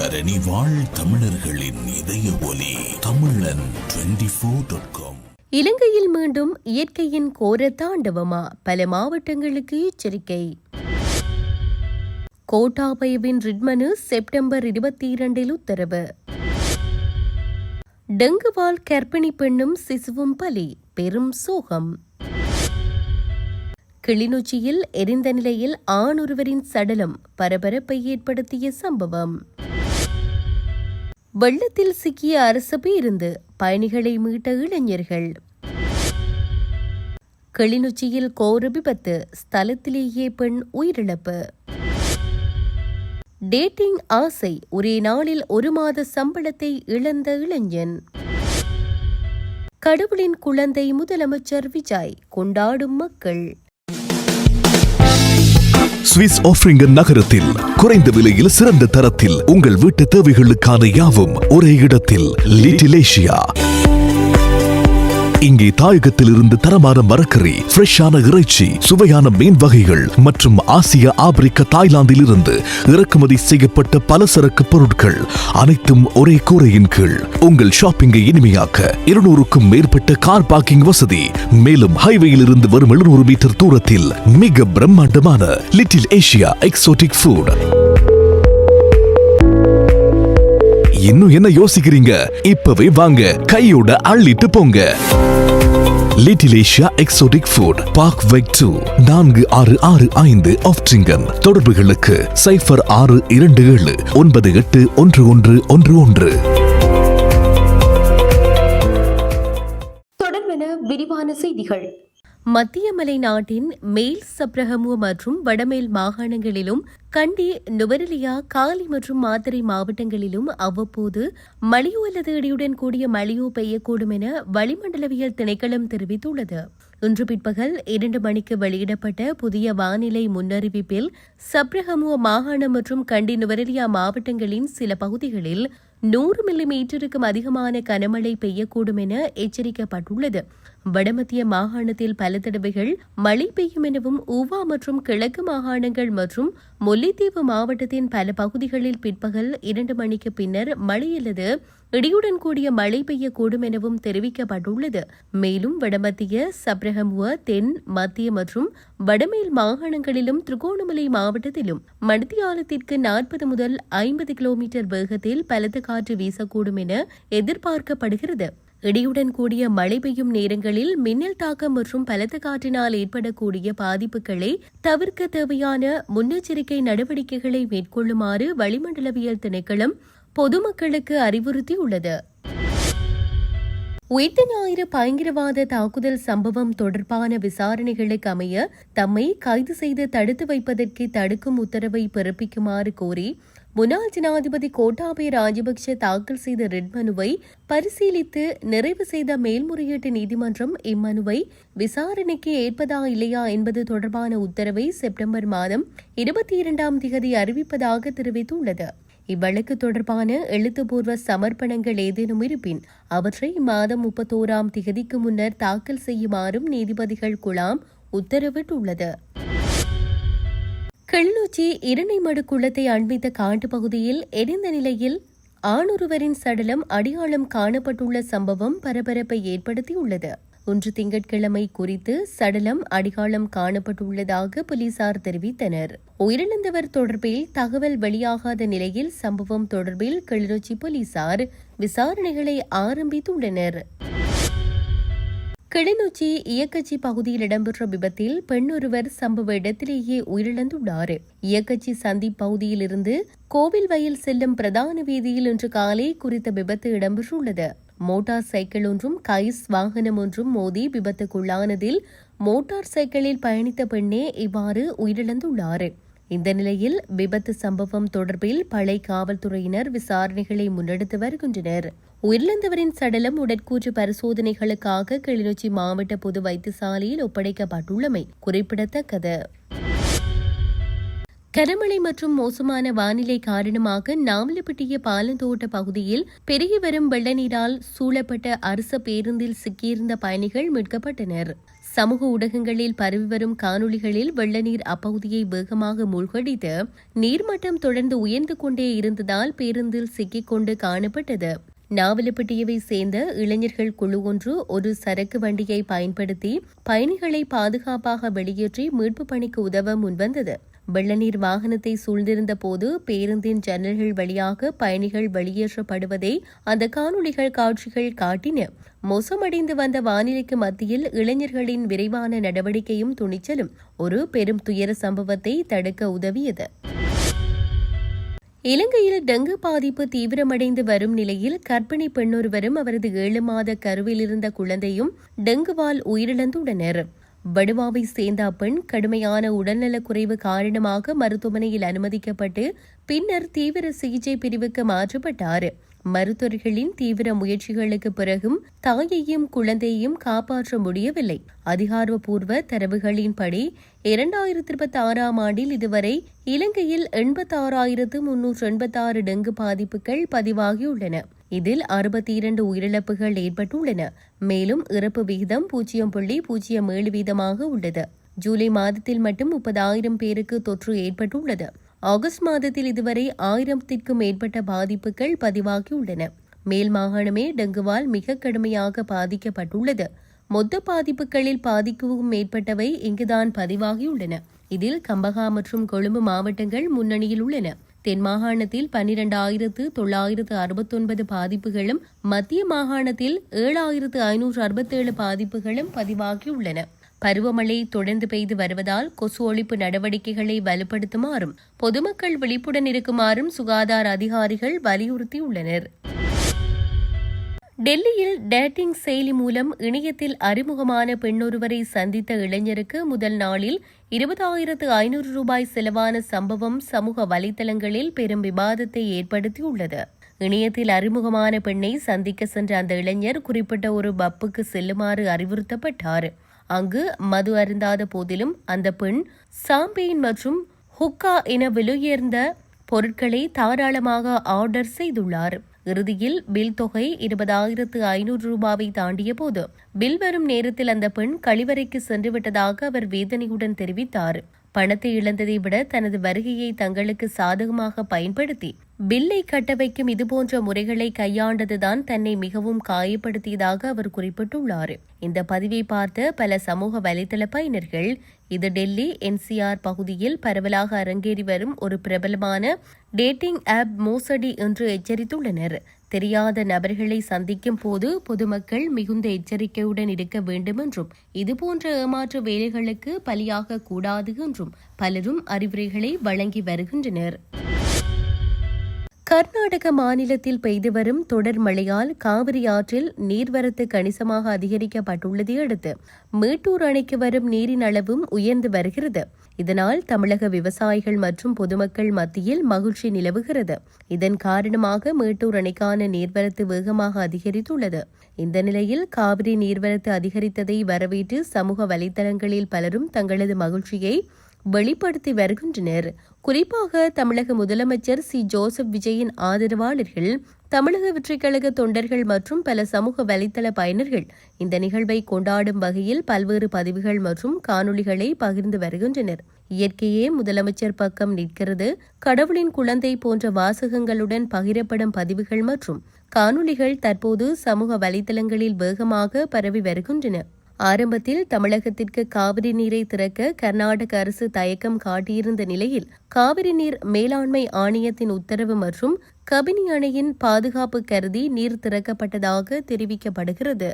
தரணி வாழ் தமிழர்களின் இதய ஒலி தமிழன் 24.com. இலங்கையில் மீண்டும் இயற்கையின் கோர தாண்டவமா? பல மாவட்டங்களுக்கு எச்சரிக்கை. கோட்டாபயவின் ரிட்மனு செப்டம்பர் 22 உத்தரவு. டெங்குவால் கர்ப்பிணி பெண்ணும் சிசுவும் பலி, பெரும் சோகம். கிளிநொச்சியில் எரிந்த நிலையில் ஆண் ஒருவரின் சடலம் பரபரப்பை ஏற்படுத்திய சம்பவம். வெள்ளத்தில் சிக்கிய அரசு பேருந்து பயணிகளை மீட்ட இளைஞர்கள். கிளிநொச்சியில் கோர விபத்து, ஸ்தலத்திலேயே பெண் உயிரிழப்பு. டேட்டிங் ஆசை, ஒரே நாளில் 1 மாத சம்பளத்தை இழந்த இளைஞன். கடவுளின் குழந்தை முதலமைச்சர் விஜய், கொண்டாடும் மக்கள். சுவிஸ் ஆஃப்ரிங்கன் நகரத்தில் குறைந்த விலையில் சிறந்த தரத்தில் உங்கள் வீட்டு தேவைகளுக்கான யாவும் ஒரே இடத்தில். Little Asia. இங்கே தாயகத்திலிருந்து தரமான மரக்கறி, ஃப்ரெஷ்ஷான இறைச்சி, சுவையான மீன் வகைகள் மற்றும் ஆசிய, ஆப்பிரிக்க, தாய்லாந்தில் இருந்து இறக்குமதி செய்யப்பட்ட பலசரக்கு பொருட்கள் அனைத்தும் ஒரே கூரையின் கீழ். உங்கள் ஷாப்பிங்கை இனிமையாக்க 200க்கும் மேற்பட்ட கார் பார்க்கிங் வசதி. மேலும் ஹைவேயில் இருந்து வரும் 700 மீட்டர் தூரத்தில் மிக பிரம்மாண்டமான லிட்டில் ஏசியா எக்ஸோட்டிக் ஃபுட். இன்னும் என்ன யோசிக்கிறீங்க? இப்பவே வாங்க, கையோட அள்ளிட்டு போங்க. Little Asia exotic food, park வெக் 2, 4665 ஆஃப்ட்ரிங்கன். தொடர்புகளுக்கு 0627 981111. தொடர்பென விரிவான செய்திகள். மத்திய மலை நாட்டின் மேல் சப்ரகமுவ மற்றும் வடமேல் மாகாணங்களிலும் கண்டி, நுவரெலியா, காலி மற்றும் மாத்தறை மாவட்டங்களிலும் அவ்வப்போது மழையோ அல்லது இடியுடன் கூடிய மழையோ பெய்யக்கூடும் என வளிமண்டலவியல் திணைக்களம் தெரிவித்துள்ளது. இன்று பிற்பகல் 2 மணிக்கு வெளியிடப்பட்ட புதிய வானிலை முன்னறிவிப்பில் சப்ரகமுவ மாகாணம் மற்றும் கண்டி, நுவரெலியா மாவட்டங்களின் சில பகுதிகளில் 100 மில்லிமீட்டருக்கும் அதிகமான கனமழை பெய்யக்கூடும் என எச்சரிக்கப்பட்டுள்ளது. வடமத்திய மாகாணத்தில் பல தடவைகள் மழை பெய்யும் எனவும் ஊவா மற்றும் கிழக்கு மாகாணங்கள் மற்றும் முல்லைத்தீவு மாவட்டத்தின் பல பகுதிகளில் பிற்பகல் 2 மணிக்கு பின்னர் மழை அல்லது இடியுடன் கூடிய மழை பெய்யக்கூடும் எனவும் தெரிவிக்கப்பட்டுள்ளது. மேலும் வடமத்திய, சப்ரகமுவ, தென், மத்திய மற்றும் வடமேல் மாகாணங்களிலும் திருகோணமலை மாவட்டத்திலும் மணித்தியாலத்திற்கு 40 முதல் 50 கிலோமீட்டர் வேகத்தில் பலத்த காற்று வீசக்கூடும் என எதிர்பார்க்கப்படுகிறது. இடியுடன் கூடிய மழை பெய்யும் நேரங்களில் மின்னல் தாக்கம் மற்றும் பலத்த காற்றினால் ஏற்படக்கூடிய பாதிப்புகளை தவிர்க்க தேவையான முன்னெச்சரிக்கை நடவடிக்கைகளை மேற்கொள்ளுமாறு வளிமண்டலவியல் திணைக்களம் பொதுமக்களுக்கு அறிவுறுத்தியுள்ளது. உயிர்த்த ஞாயிறு பயங்கரவாத தாக்குதல் சம்பவம் தொடர்பான விசாரணைகளுக்கு அமைய தம்மை கைது செய்து தடுத்து வைப்பதற்கு தடுக்கும் உத்தரவை பிறப்பிக்குமாறு கோரி முன்னாள் ஜனாதிபதி கோட்டாபய ராஜபக்ஷ தாக்கல் செய்த ரிட் மனுவை பரிசீலித்து நிறைவு செய்த மேல்முறையீட்டு நீதிமன்றம் இம்மனுவை விசாரணைக்கு ஏற்பதா இல்லையா என்பது தொடர்பான உத்தரவை செப்டம்பர் மாதம் 22ஆம் தேதி அறிவிப்பதாக தெரிவித்துள்ளது. இவ்வழக்கு தொடர்பான எழுத்துப்பூர்வ சமர்ப்பணங்கள் ஏதேனும் இருப்பின் அவற்றை இம்மாதம் 31ஆம் தேதிக்கு முன்னர் தாக்கல் செய்யுமாறும் நீதிபதிகள் குழாம் உத்தரவிட்டுள்ளது. கிளிநொச்சி இரணைமடு குளத்தை அண்மித்த காட்டுப்பகுதியில் எரிந்த நிலையில் ஆணொருவரின் சடலம் அடையாளம் காணப்பட்டுள்ள சம்பவம் பரபரப்பை ஏற்படுத்தியுள்ளது. ஒன்று திங்கட்கிழமை குறித்து சடலம் அடையாளம் காணப்பட்டுள்ளதாக போலீசார் தெரிவித்தனர். உயிரிழந்தவர் தொடர்பில் தகவல் வெளியாகாத நிலையில் சம்பவம் தொடர்பில் கிளிநொச்சி போலீசார் விசாரணைகளை ஆரம்பித்துள்ளனர். கிளிநொச்சி இயக்கச்சி பகுதியில் இடம்பெற்ற விபத்தில் பெண் ஒருவர் சம்பவ இடத்திலேயே உயிரிழந்துள்ளார். இயக்கச்சி சந்தி பகுதியில் இருந்து கோவில் வயல் செல்லும் பிரதான வீதியில் இன்று காலை குறித்த விபத்து இடம்பெற்றுள்ளது. மோட்டார் சைக்கிள் ஒன்றும் கைஸ் வாகனம் ஒன்றும் மோதி விபத்துக்குள்ளானதில் மோட்டார் சைக்கிளில் பயணித்த பெண்ணே இவ்வாறு உயிரிழந்துள்ளார். இந்த நிலையில் விபத்து சம்பவம் தொடர்பில் பளை காவல்துறையினர் விசாரணைகளை முன்னெடுத்து வருகின்றனர். உயிரிழந்தவரின் சடலம் உடற்கூற்று பரிசோதனைகளுக்காக கிளிநொச்சி மாவட்ட பொது வைத்தியசாலையில் ஒப்படைக்கப்பட்டுள்ளமை குறிப்பிடத்தக்கது. கனமழை மற்றும் மோசமான வானிலை காரணமாக நாவலப்பிட்டிய பாலந்தோட்ட பகுதியில் பெருகி வரும் வெள்ள நீரால் சூழப்பட்ட அரசு பேருந்தில் சிக்கியிருந்த பயணிகள் மீட்கப்பட்டனர். சமூக ஊடகங்களில் பரவி வரும் காணொளிகளில் வெள்ள நீர் அப்பகுதியை வேகமாக மூழ்கடித்து நீர்மட்டம் தொடர்ந்து உயர்ந்து கொண்டே இருந்ததால் பேருந்தில் சிக்கிக்கொண்டு காணப்பட்டது. நாவலப்பிட்டியவை சேர்ந்த இளைஞர்கள் குழு ஒன்று ஒரு சரக்கு வண்டியை பயன்படுத்தி பயணிகளை பாதுகாப்பாக வெளியேற்றி மீட்பு பணிக்கு உதவ முன்வந்தது. வெள்ளநீர் வாகனத்தை சூழ்ந்திருந்த போது பேருந்தின் ஜன்னல்கள் வழியாக பயணிகள் வெளியேற்றப்படுவதை அந்த காணொளிகள் காட்சிகள் காட்டின. மோசமடைந்து வந்த வானிலைக்கு மத்தியில் இளைஞர்களின் விரைவான நடவடிக்கையும் துணிச்சலும் ஒரு பெரும் துயர சம்பவத்தை தடுக்க உதவியது. இலங்கையில் டெங்கு பாதிப்பு தீவிரமடைந்து வரும் நிலையில் கர்ப்பிணி பெண்ணொருவரும் அவரது 7 மாத கருவில் இருந்த குழந்தையும் டெங்குவால் உயிரிழந்துள்ளனர். வடுவாவை சேர்ந்த அப்பெண் கடுமையான உடல்நலக்குறைவு காரணமாக மருத்துவமனையில் அனுமதிக்கப்பட்டு பின்னர் தீவிர சிகிச்சை பிரிவுக்கு மாற்றப்பட்டார். மருத்துவர்களின் தீவிர முயற்சிகளுக்கு பிறகும் தாயையும் குழந்தையையும் காப்பாற்ற முடியவில்லை. அதிகாரப்பூர்வ தரவுகளின்படி 2026 ஆண்டில் இதுவரை இலங்கையில் 86,386 டெங்கு பாதிப்புகள் பதிவாகியுள்ளன. இதில் 62 உயிரிழப்புகள் ஏற்பட்டுள்ளன. மேலும் இறப்பு விகிதம் 0.07% உள்ளது. ஜூலை மாதத்தில் மட்டும் 30,000 பேருக்கு தொற்று ஏற்பட்டுள்ளது. ஆகஸ்ட் மாதத்தில் இதுவரை 1000க்கும் மேற்பட்ட பாதிப்புகள் பதிவாகியுள்ளன. மேல் மாகாணமே டெங்குவால் மிக கடுமையாக பாதிக்கப்பட்டுள்ளது. மொத்த பாதிப்புகளில் பாதிக்கும் மேற்பட்டவை இங்குதான் பதிவாகியுள்ளன. இதில் கம்பகா மற்றும் கொழும்பு மாவட்டங்கள் முன்னணியில் உள்ளன. தென் மாகாணத்தில் 12,969 பாதிப்புகளும் மத்திய மாகாணத்தில் 7,567 பாதிப்புகளும் பதிவாகியுள்ளன. பருவமழை தொடர்ந்து பெய்து வருவதால் கொசு ஒழிப்பு நடவடிக்கைகளை வலுப்படுத்துமாறும் பொதுமக்கள் விழிப்புடன் இருக்குமாறும் சுகாதார அதிகாரிகள் வலியுறுத்தியுள்ளனர். டெல்லியில் டேட்டிங் செயலி மூலம் இணையத்தில் அறிமுகமான பெண்ணொருவரை சந்தித்த இளைஞருக்கு முதல் நாளில் 20,500 ரூபாய் செலவான சம்பவம் சமூக வலைதளங்களில் பெரும் விவாதத்தை ஏற்படுத்தியுள்ளது. இணையத்தில் அறிமுகமான பெண்ணை சந்திக்க சென்ற அந்த இளைஞர் குறிப்பிட்ட ஒரு பப்புக்கு செல்லுமாறு அறிவுறுத்தப்பட்டார். அங்கு மது அருந்தாத போதிலும் அந்த பெண் சாம்பெயின் மற்றும் ஹுக்கா என விலையுயர்ந்த பொருட்களை தாராளமாக ஆர்டர் செய்துள்ளார். இறுதியில் பில் தொகை 20,500 ரூபாவை தாண்டிய போது பில் வரும் நேரத்தில் அந்த பெண் கழிவறைக்கு சென்றுவிட்டதாக அவர் வேதனையுடன் தெரிவித்தார். பணத்தை இழந்ததை விட தனது வருகையை தங்களுக்கு சாதகமாக பயன்படுத்தி பில்லை கட்ட வைக்கும் இதுபோன்ற முறைகளை கையாண்டதுதான் தன்னை மிகவும் காயப்படுத்தியதாக அவர் குறிப்பிட்டுள்ளார். இந்த பதிவை பார்த்த பல சமூக வலைதள பயனர்கள் இது டெல்லி NCR பகுதியில் பரவலாக அரங்கேறி வரும் ஒரு பிரபலமான டேட்டிங் ஆப் மோசடி என்று எச்சரித்துள்ளனர். தெரியாத நபர்களை சந்திக்கும் போது பொதுமக்கள் மிகுந்த எச்சரிக்கையுடன் இருக்க வேண்டும் என்றும் இதுபோன்ற ஏமாற்று வேலைகளுக்கு பலியாக கூடாது என்றும் பலரும் அறிவுரைகளை வழங்கி வருகின்றனர். கர்நாடக மாநிலத்தில் பெய்து வரும் தொடர் மழையால் காவிரி ஆற்றில் நீர்வரத்து கணிசமாக அதிகரிக்கப்பட்டுள்ளதை அடுத்து மேட்டூர் அணைக்கு வரும் நீரின் அளவும் உயர்ந்து வருகிறது. இதனால் தமிழக விவசாயிகள் மற்றும் பொதுமக்கள் மத்தியில் மகிழ்ச்சி நிலவுகிறது. இதன் காரணமாக மேட்டூர் அணைக்கான நீர்வரத்து வேகமாக அதிகரித்துள்ளது. இந்த நிலையில் காவிரி நீர்வரத்து அதிகரித்ததை வரவேற்று சமூக வலைதளங்களில் பலரும் தங்களது மகிழ்ச்சியை வெளிப்படுத்தி வருகின்றனர். குறிப்பாக தமிழக முதலமைச்சர் ஜோசப் விஜயின் ஆதரவாளர்கள், தமிழக வெற்றிக் கழக தொண்டர்கள் மற்றும் பல சமூக வலைதள பயனர்கள் இந்த நிகழ்வை கொண்டாடும் வகையில் பல்வேறு பதிவுகள் மற்றும் காணொளிகளை பகிர்ந்து வருகின்றனர். இயற்கையே முதலமைச்சர் பக்கம் நிற்கிறது, கடவுளின் குழந்தை போன்ற வாசகங்களுடன் பகிரப்படும் பதிவுகள் மற்றும் காணொளிகள் தற்போது சமூக வலைதளங்களில் வேகமாக பரவி வருகின்றன. ஆரம்பத்தில் தமிழகத்திற்கு காவிரி நீரை திறக்க கர்நாடக அரசு தயக்கம் காட்டியிருந்த நிலையில் காவிரி நீர் மேலாண்மை ஆணையத்தின் உத்தரவு மற்றும் கபினி அணையின் பாதுகாப்பு கருதி நீர் திறக்கப்பட்டதாக தெரிவிக்கப்படுகிறது.